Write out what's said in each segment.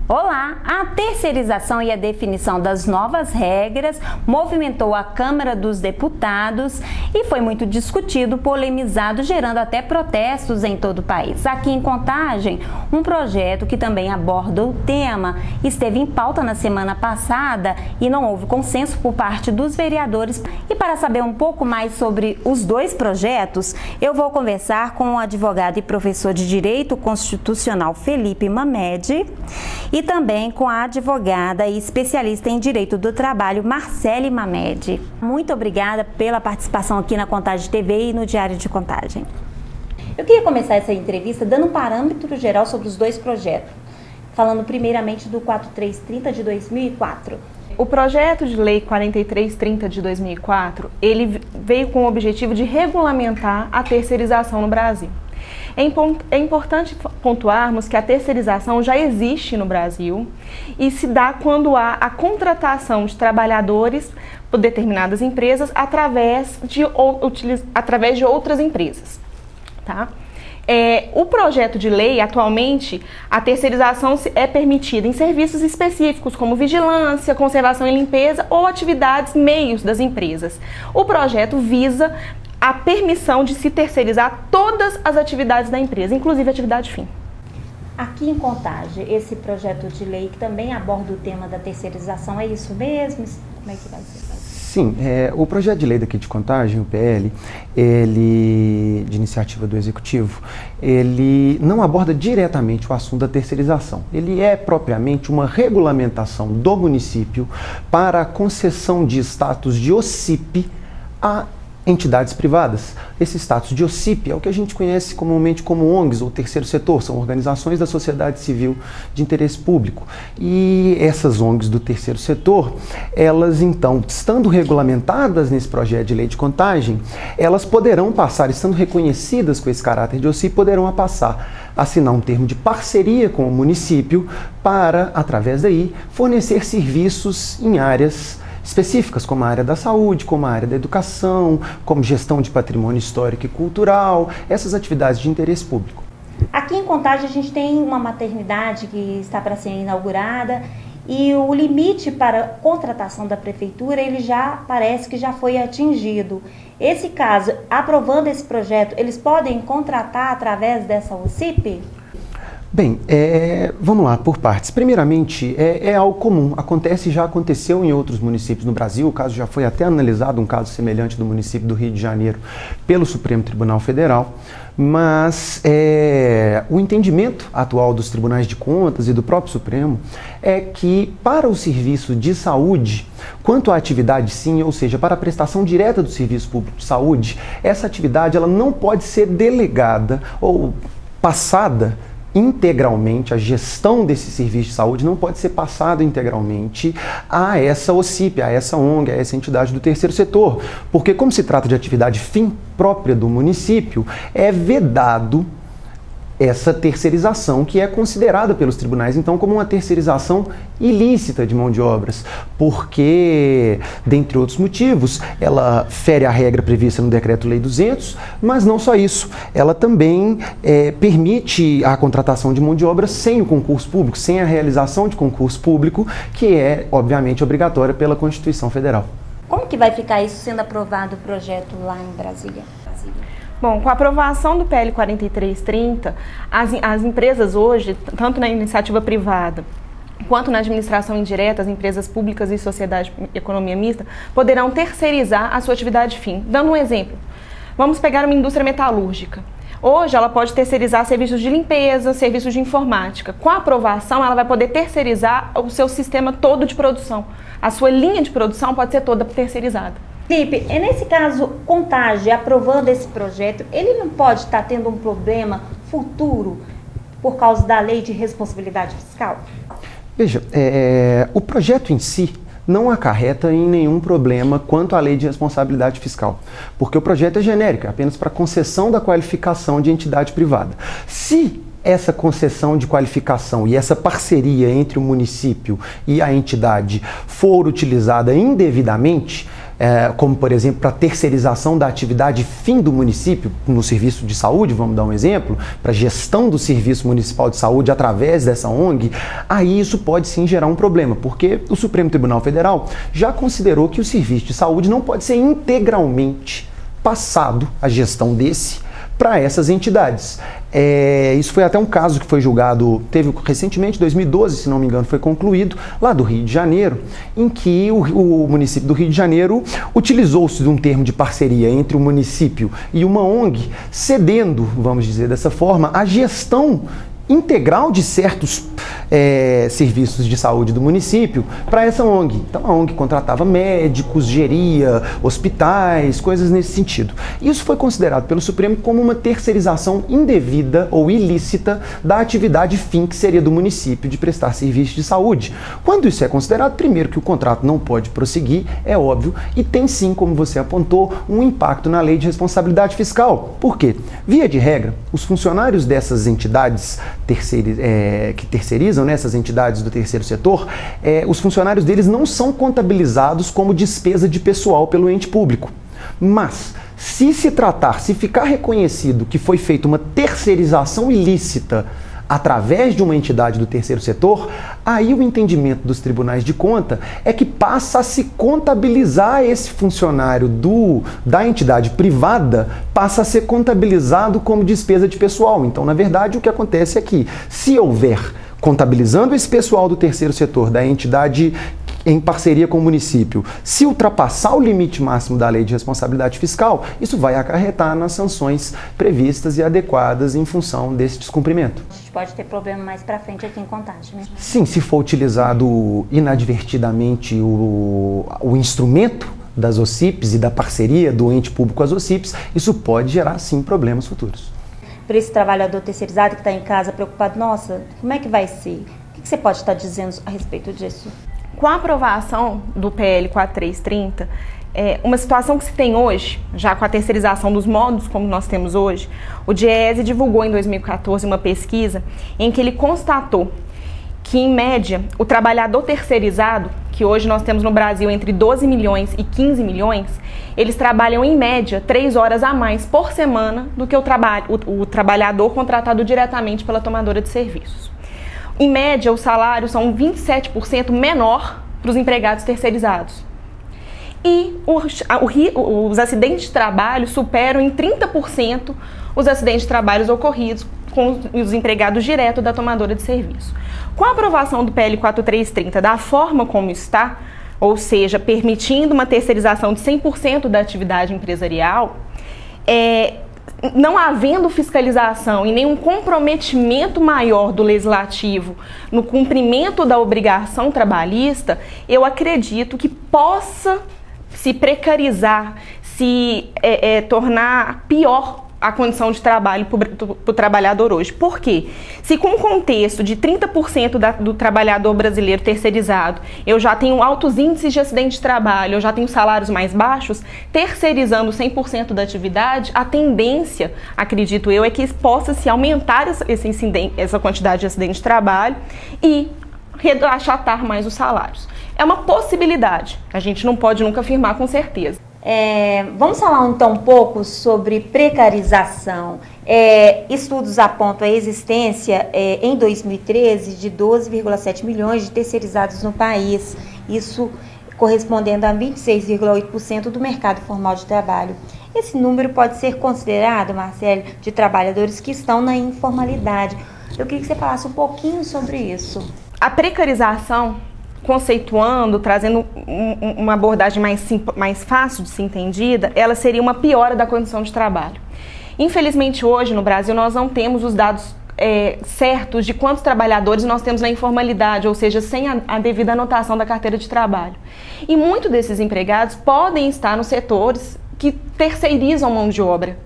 Olá! A terceirização e a definição das novas regras movimentou a Câmara dos Deputados e foi muito discutido, polemizado, gerando até protestos em todo o país. Aqui em Contagem, um projeto que também aborda o tema esteve em pauta na semana passada e não houve consenso por parte dos vereadores. E para saber um pouco mais sobre os dois projetos, eu vou conversar com o advogado e professor de Direito Constitucional Felipe Mamed e também com a advogada e especialista em Direito do Trabalho, Marcele Mamed. Muito obrigada pela participação aqui na Contagem TV e no Diário de Contagem. Eu queria começar essa entrevista dando um parâmetro geral sobre os dois projetos, falando primeiramente do 4330 de 2004. O projeto de lei 4330 de 2004, veio com o objetivo de regulamentar a terceirização no Brasil. É importante pontuarmos que a terceirização já existe no Brasil e se dá quando há a contratação de trabalhadores por determinadas empresas através de outras empresas. Tá? O projeto de lei, atualmente, a terceirização é permitida em serviços específicos, como vigilância, conservação e limpeza ou atividades meios das empresas. O projeto visa a permissão de se terceirizar todas as atividades da empresa, inclusive a atividade fim. Aqui em Contagem, esse projeto de lei que também aborda o tema da terceirização, é isso mesmo? Como é que vai ser? Sim, o projeto de lei daqui de Contagem, o PL, de iniciativa do Executivo, ele não aborda diretamente o assunto da terceirização. Ele é propriamente uma regulamentação do município para a concessão de status de OCIP a entidades privadas. Esse status de OCIP é o que a gente conhece comumente como ONGs, ou terceiro setor, são organizações da sociedade civil de interesse público. E essas ONGs do terceiro setor, elas então, estando regulamentadas nesse projeto de lei de Contagem, elas poderão passar, estando reconhecidas com esse caráter de OCIP, poderão passar a assinar um termo de parceria com o município para, através daí, fornecer serviços em áreas específicas, como a área da saúde, como a área da educação, como gestão de patrimônio histórico e cultural, essas atividades de interesse público. Aqui em Contagem a gente tem uma maternidade que está para ser inaugurada e o limite para contratação da prefeitura, ele já parece que já foi atingido. Esse caso, aprovando esse projeto, eles podem contratar através dessa OCIP? Bem, vamos lá, por partes. Primeiramente, é algo comum, já aconteceu em outros municípios no Brasil, o caso já foi até analisado, um caso semelhante do município do Rio de Janeiro, pelo Supremo Tribunal Federal, mas o entendimento atual dos tribunais de contas e do próprio Supremo é que para o serviço de saúde, quanto à atividade sim, ou seja, para a prestação direta do serviço público de saúde, essa atividade ela não pode ser delegada ou passada integralmente, a gestão desse serviço de saúde não pode ser passada integralmente a essa OCIP, a essa ONG, a essa entidade do terceiro setor, porque como se trata de atividade fim própria do município, é vedado essa terceirização que é considerada pelos tribunais, então, como uma terceirização ilícita de mão de obras, porque, dentre outros motivos, ela fere a regra prevista no Decreto-Lei 200, mas não só isso, ela também permite a contratação de mão de obra sem o concurso público, sem a realização de concurso público, que é, obviamente, obrigatória pela Constituição Federal. Como que vai ficar isso sendo aprovado o projeto lá em Brasília? Bom, com a aprovação do PL 4330, as empresas hoje, tanto na iniciativa privada quanto na administração indireta, as empresas públicas e sociedade e economia mista, poderão terceirizar a sua atividade fim. Dando um exemplo, vamos pegar uma indústria metalúrgica. Hoje ela pode terceirizar serviços de limpeza, serviços de informática. Com a aprovação, ela vai poder terceirizar o seu sistema todo de produção. A sua linha de produção pode ser toda terceirizada. Felipe, nesse caso, Contagem, aprovando esse projeto, ele não pode estar tendo um problema futuro por causa da lei de responsabilidade fiscal? Veja, o projeto em si não acarreta em nenhum problema quanto à lei de responsabilidade fiscal, porque o projeto é genérico, é apenas para concessão da qualificação de entidade privada. Se essa concessão de qualificação e essa parceria entre o município e a entidade for utilizada indevidamente, como, por exemplo, para terceirização da atividade fim do município, no serviço de saúde, vamos dar um exemplo, para gestão do Serviço Municipal de Saúde através dessa ONG, aí isso pode sim gerar um problema, porque o Supremo Tribunal Federal já considerou que o serviço de saúde não pode ser integralmente passado, a gestão desse, para essas entidades. Isso foi até um caso que foi julgado, teve recentemente, 2012, se não me engano, foi concluído, lá do Rio de Janeiro, em que o município do Rio de Janeiro utilizou-se de um termo de parceria entre o município e uma ONG, cedendo, vamos dizer dessa forma, a gestão integral de certos serviços de saúde do município para essa ONG. Então a ONG contratava médicos, geria hospitais, coisas nesse sentido. Isso foi considerado pelo Supremo como uma terceirização indevida ou ilícita da atividade fim que seria do município de prestar serviço de saúde. Quando isso é considerado, primeiro que o contrato não pode prosseguir, é óbvio, e tem sim, como você apontou, um impacto na lei de responsabilidade fiscal. Por quê? Via de regra, os funcionários dessas entidades que terceirizam, né, essas entidades do terceiro setor, os funcionários deles não são contabilizados como despesa de pessoal pelo ente público. Mas, se ficar reconhecido que foi feita uma terceirização ilícita através de uma entidade do terceiro setor, aí o entendimento dos tribunais de conta é que passa a se contabilizar esse funcionário da entidade privada, passa a ser contabilizado como despesa de pessoal. Então, na verdade, o que acontece é que, se houver contabilizando esse pessoal do terceiro setor, da entidade em parceria com o município, se ultrapassar o limite máximo da lei de responsabilidade fiscal, isso vai acarretar nas sanções previstas e adequadas em função desse descumprimento. A gente pode ter problema mais para frente aqui em Contagem, né? Sim, se for utilizado inadvertidamente o instrumento das OCIPs e da parceria do ente público às OCIPs, isso pode gerar, sim, problemas futuros. Para esse trabalhador terceirizado que está em casa preocupado, nossa, como é que vai ser? O que você pode estar dizendo a respeito disso? Com a aprovação do PL 4330, uma situação que se tem hoje, já com a terceirização dos modos como nós temos hoje, o DIEESE divulgou em 2014 uma pesquisa em que ele constatou que, em média, o trabalhador terceirizado, que hoje nós temos no Brasil entre 12 milhões e 15 milhões, eles trabalham, em média, 3 horas a mais por semana do que o trabalhador contratado diretamente pela tomadora de serviços. Em média, os salários são 27% menor para os empregados terceirizados. E os acidentes de trabalho superam em 30% os acidentes de trabalho ocorridos com os empregados diretos da tomadora de serviço. Com a aprovação do PL 4330 da forma como está, ou seja, permitindo uma terceirização de 100% da atividade empresarial, não havendo fiscalização e nenhum comprometimento maior do legislativo no cumprimento da obrigação trabalhista, eu acredito que possa se precarizar, se tornar pior a condição de trabalho para o trabalhador hoje. Por quê? Se com o contexto de 30% do trabalhador brasileiro terceirizado, eu já tenho altos índices de acidente de trabalho, eu já tenho salários mais baixos, terceirizando 100% da atividade, a tendência, acredito eu, é que possa se aumentar essa quantidade de acidente de trabalho e achatar mais os salários. É uma possibilidade, a gente não pode nunca afirmar com certeza. Vamos falar então um pouco sobre precarização. Estudos apontam a existência em 2013 de 12,7 milhões de terceirizados no país, isso correspondendo a 26,8% do mercado formal de trabalho. Esse número pode ser considerado, Marcele, de trabalhadores que estão na informalidade. Eu queria que você falasse um pouquinho sobre isso. A precarização, conceituando, trazendo uma abordagem mais fácil de ser entendida, ela seria uma piora da condição de trabalho. Infelizmente, hoje no Brasil, nós não temos os dados certos de quantos trabalhadores nós temos na informalidade, ou seja, sem a devida anotação da carteira de trabalho. E muitos desses empregados podem estar nos setores que terceirizam mão de obra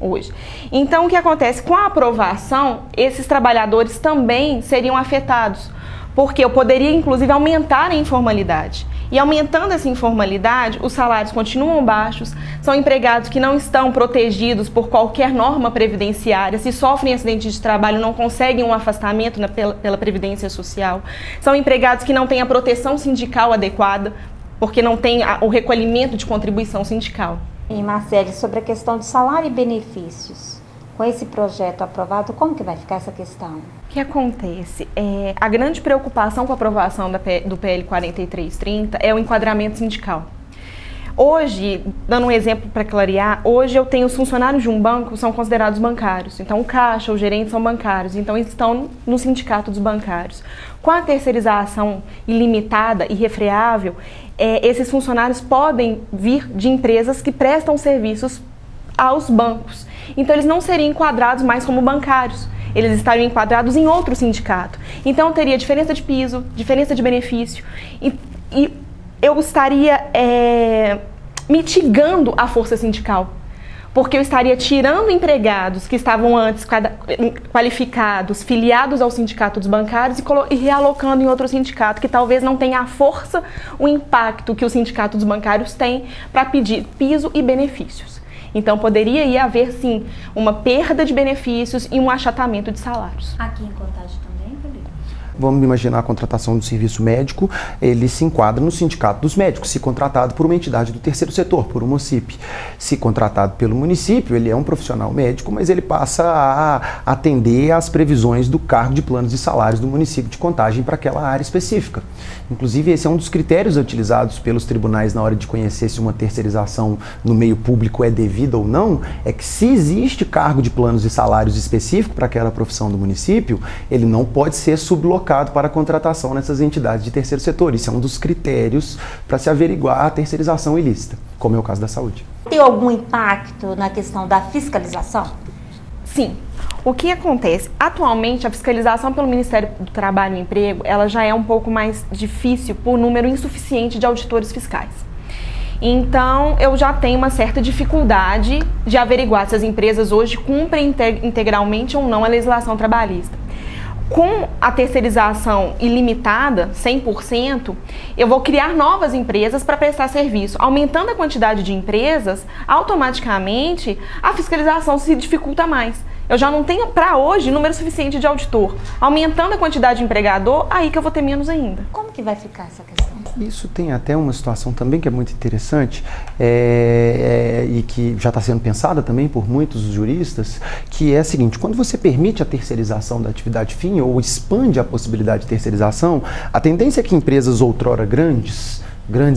hoje. Então, o que acontece? Com a aprovação, esses trabalhadores também seriam afetados, porque eu poderia, inclusive, aumentar a informalidade. E aumentando essa informalidade, os salários continuam baixos, são empregados que não estão protegidos por qualquer norma previdenciária, se sofrem acidente de trabalho, não conseguem um afastamento pela Previdência Social, são empregados que não têm a proteção sindical adequada porque não tem o recolhimento de contribuição sindical. E Marcele, sobre a questão de salário e benefícios, com esse projeto aprovado, como que vai ficar essa questão? O que acontece? A grande preocupação com a aprovação do PL 4330 é o enquadramento sindical. Hoje, dando um exemplo para clarear, hoje eu tenho os funcionários de um banco, são considerados bancários. Então, o caixa, o gerente são bancários. Então, eles estão no sindicato dos bancários. Com a terceirização ilimitada e refreável, esses funcionários podem vir de empresas que prestam serviços aos bancos. Então, eles não seriam enquadrados mais como bancários. Eles estariam enquadrados em outro sindicato. Então, teria diferença de piso, diferença de benefício. E eu estaria mitigando a força sindical, porque eu estaria tirando empregados que estavam antes qualificados, filiados ao sindicato dos bancários e realocando em outro sindicato que talvez não tenha a força, o impacto que o sindicato dos bancários tem para pedir piso e benefícios. Então poderia haver sim uma perda de benefícios e um achatamento de salários. Aqui em Contagem também, Felipe? Vamos imaginar a contratação do serviço médico, ele se enquadra no sindicato dos médicos, se contratado por uma entidade do terceiro setor, por uma OCIP. Se contratado pelo município, ele é um profissional médico, mas ele passa a atender às previsões do cargo de planos e salários do município de Contagem para aquela área específica. Inclusive, esse é um dos critérios utilizados pelos tribunais na hora de conhecer se uma terceirização no meio público é devida ou não, é que se existe cargo de planos e salários específico para aquela profissão do município, ele não pode ser sublocado para a contratação nessas entidades de terceiro setor. Isso é um dos critérios para se averiguar a terceirização ilícita, como é o caso da saúde. Tem algum impacto na questão da fiscalização? Sim. O que acontece? Atualmente, a fiscalização pelo Ministério do Trabalho e Emprego, ela já é um pouco mais difícil por número insuficiente de auditores fiscais. Então, eu já tenho uma certa dificuldade de averiguar se as empresas hoje cumprem integralmente ou não a legislação trabalhista. Com a terceirização ilimitada, 100%, eu vou criar novas empresas para prestar serviço. Aumentando a quantidade de empresas, automaticamente a fiscalização se dificulta mais. Eu já não tenho, para hoje, número suficiente de auditor. Aumentando a quantidade de empregador, aí que eu vou ter menos ainda. Como que vai ficar essa questão? Isso tem até uma situação também que é muito interessante e que já está sendo pensada também por muitos juristas, que é a seguinte: quando você permite a terceirização da atividade fim ou expande a possibilidade de terceirização, a tendência é que empresas outrora grandes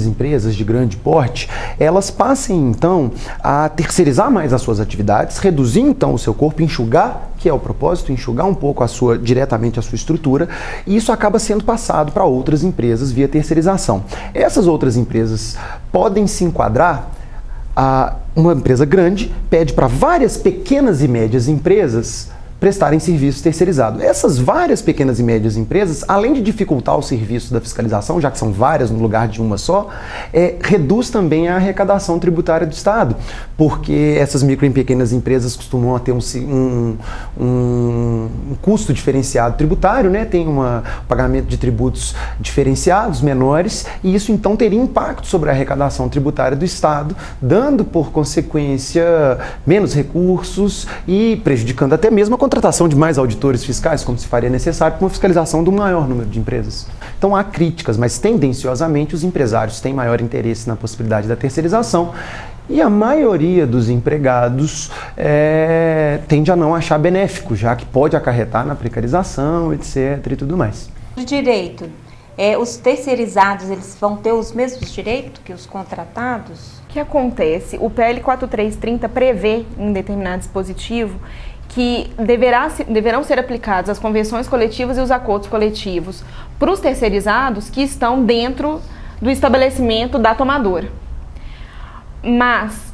empresas de grande porte, elas passem então a terceirizar mais as suas atividades, reduzir então o seu corpo, enxugar, que é o propósito, enxugar um pouco diretamente a sua estrutura, e isso acaba sendo passado para outras empresas via terceirização. Essas outras empresas podem se enquadrar. Uma empresa grande pede para várias pequenas e médias empresas prestarem serviço terceirizado. Essas várias pequenas e médias empresas, além de dificultar o serviço da fiscalização, já que são várias no lugar de uma só, reduz também a arrecadação tributária do Estado, porque essas micro e pequenas empresas costumam ter um custo diferenciado tributário, né? Tem um pagamento de tributos diferenciados, menores, e isso então teria impacto sobre a arrecadação tributária do Estado, dando por consequência menos recursos e prejudicando até mesmo a contratação de mais auditores fiscais, como se faria necessário para uma fiscalização do maior número de empresas. Então há críticas, mas tendenciosamente os empresários têm maior interesse na possibilidade da terceirização e a maioria dos empregados tende a não achar benéfico, já que pode acarretar na precarização, etc. e tudo mais. De direito, os terceirizados eles vão ter os mesmos direitos que os contratados? O que acontece? O PL 4330 prevê em determinado dispositivo que deverão ser aplicadas as convenções coletivas e os acordos coletivos para os terceirizados que estão dentro do estabelecimento da tomadora. Mas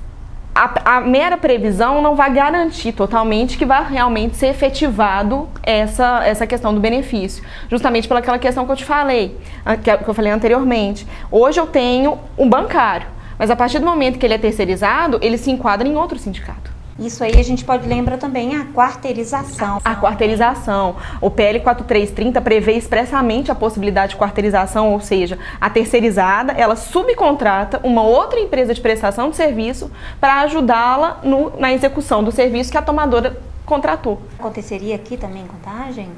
a mera previsão não vai garantir totalmente que vai realmente ser efetivado essa questão do benefício, justamente pelaquela questão que eu te falei, que eu falei anteriormente. Hoje eu tenho um bancário, mas a partir do momento que ele é terceirizado, ele se enquadra em outro sindicato. Isso aí a gente pode lembrar também a quarteirização. A quarteirização. O PL 4330 prevê expressamente a possibilidade de quarteirização, ou seja, a terceirizada, ela subcontrata uma outra empresa de prestação de serviço para ajudá-la na execução do serviço que a tomadora contratou. Aconteceria aqui também Contagem?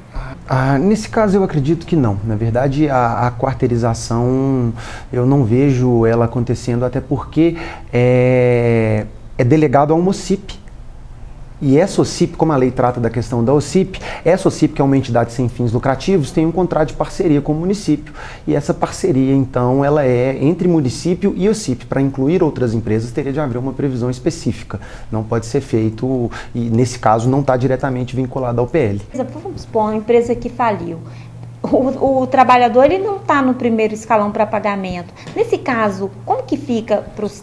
Nesse caso eu acredito que não. Na verdade, a quarteirização eu não vejo ela acontecendo, até porque é delegado a uma OCIP. E essa OCIP, como a lei trata da questão da OCIP, essa OCIP, que é uma entidade sem fins lucrativos, tem um contrato de parceria com o município. E essa parceria, então, ela é entre município e OCIP. Para incluir outras empresas, teria de haver uma previsão específica. Não pode ser feito, e nesse caso não está diretamente vinculado ao PL. Vamos supor, uma empresa que faliu. O trabalhador ele não está no primeiro escalão para pagamento. Nesse caso, como que fica para os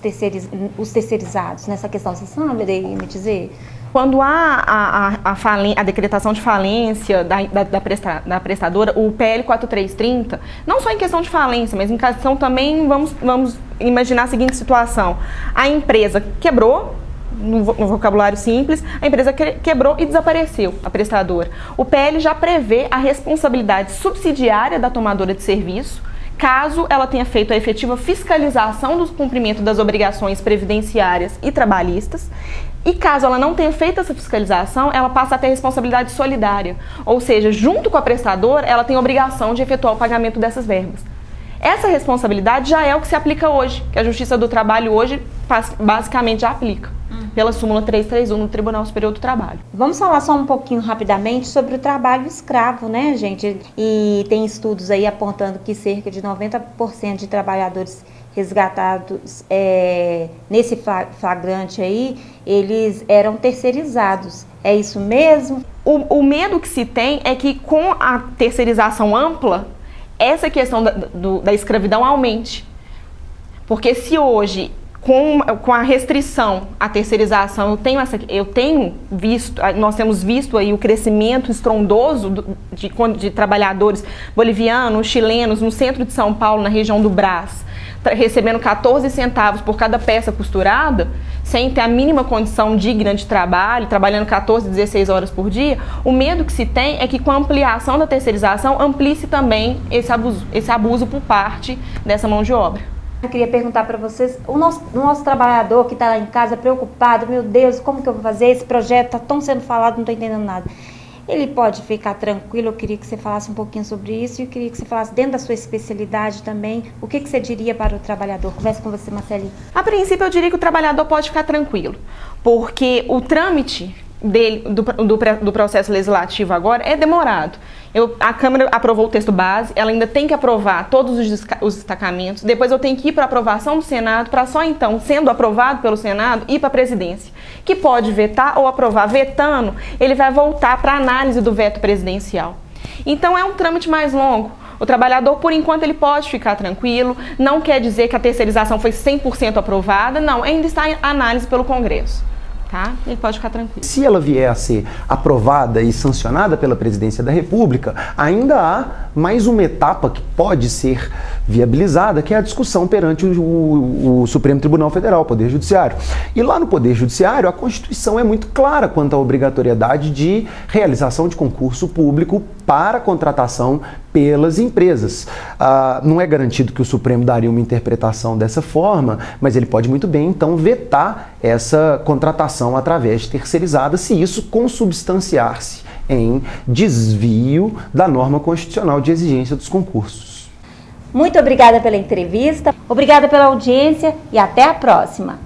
terceirizados nessa questão? Você sabe me dizer? Quando há a decretação de falência da prestadora, o PL 4330, não só em questão de falência, mas em questão também, vamos imaginar a seguinte situação. A empresa quebrou, no vocabulário simples, a empresa quebrou e desapareceu, a prestadora. O PL já prevê a responsabilidade subsidiária da tomadora de serviço, caso ela tenha feito a efetiva fiscalização do cumprimento das obrigações previdenciárias e trabalhistas, e caso ela não tenha feito essa fiscalização, ela passa a ter responsabilidade solidária, ou seja, junto com a prestadora, ela tem a obrigação de efetuar o pagamento dessas verbas. Essa responsabilidade já é o que se aplica hoje, que a Justiça do Trabalho hoje basicamente já aplica, pela súmula 331 no Tribunal Superior do Trabalho. Vamos falar só um pouquinho rapidamente sobre o trabalho escravo, né, gente? E tem estudos aí apontando que cerca de 90% de trabalhadores resgatados nesse flagrante aí, eles eram terceirizados. É isso mesmo? O medo que se tem é que com a terceirização ampla, essa questão da escravidão aumente. Porque se hoje, com a restrição à terceirização, nós temos visto aí o crescimento estrondoso de trabalhadores bolivianos, chilenos, no centro de São Paulo, na região do Brás, recebendo 14 centavos por cada peça costurada, sem ter a mínima condição digna de trabalho, trabalhando 14, 16 horas por dia. O medo que se tem é que com a ampliação da terceirização, amplie-se também esse abuso por parte dessa mão de obra. Eu queria perguntar para vocês, o nosso trabalhador que está lá em casa preocupado, meu Deus, como que eu vou fazer? Esse projeto está tão sendo falado, não estou entendendo nada. Ele pode ficar tranquilo? Eu queria que você falasse um pouquinho sobre isso e eu queria que você falasse dentro da sua especialidade também, o que você diria para o trabalhador? Conversa com você, Marcelinha. A princípio, eu diria que o trabalhador pode ficar tranquilo, porque o trâmite do processo legislativo agora é demorado. A Câmara aprovou o texto base, ela ainda tem que aprovar todos os destacamentos, depois eu tenho que ir para a aprovação do Senado, para só então, sendo aprovado pelo Senado, ir para a presidência, que pode vetar ou aprovar. Vetando, ele vai voltar para a análise do veto presidencial. Então é um trâmite mais longo. O trabalhador, por enquanto, ele pode ficar tranquilo, não quer dizer que a terceirização foi 100% aprovada, não, ainda está em análise pelo Congresso. Tá? Ele pode ficar tranquilo. Se ela vier a ser aprovada e sancionada pela Presidência da República, ainda há mais uma etapa que pode ser viabilizada, que é a discussão perante o Supremo Tribunal Federal, o Poder Judiciário. E lá no Poder Judiciário, a Constituição é muito clara quanto à obrigatoriedade de realização de concurso público para contratação pelas empresas. Não é garantido que o Supremo daria uma interpretação dessa forma, mas ele pode muito bem, então, vetar essa contratação através de terceirizada, se isso consubstanciar-se em desvio da norma constitucional de exigência dos concursos. Muito obrigada pela entrevista, obrigada pela audiência e até a próxima.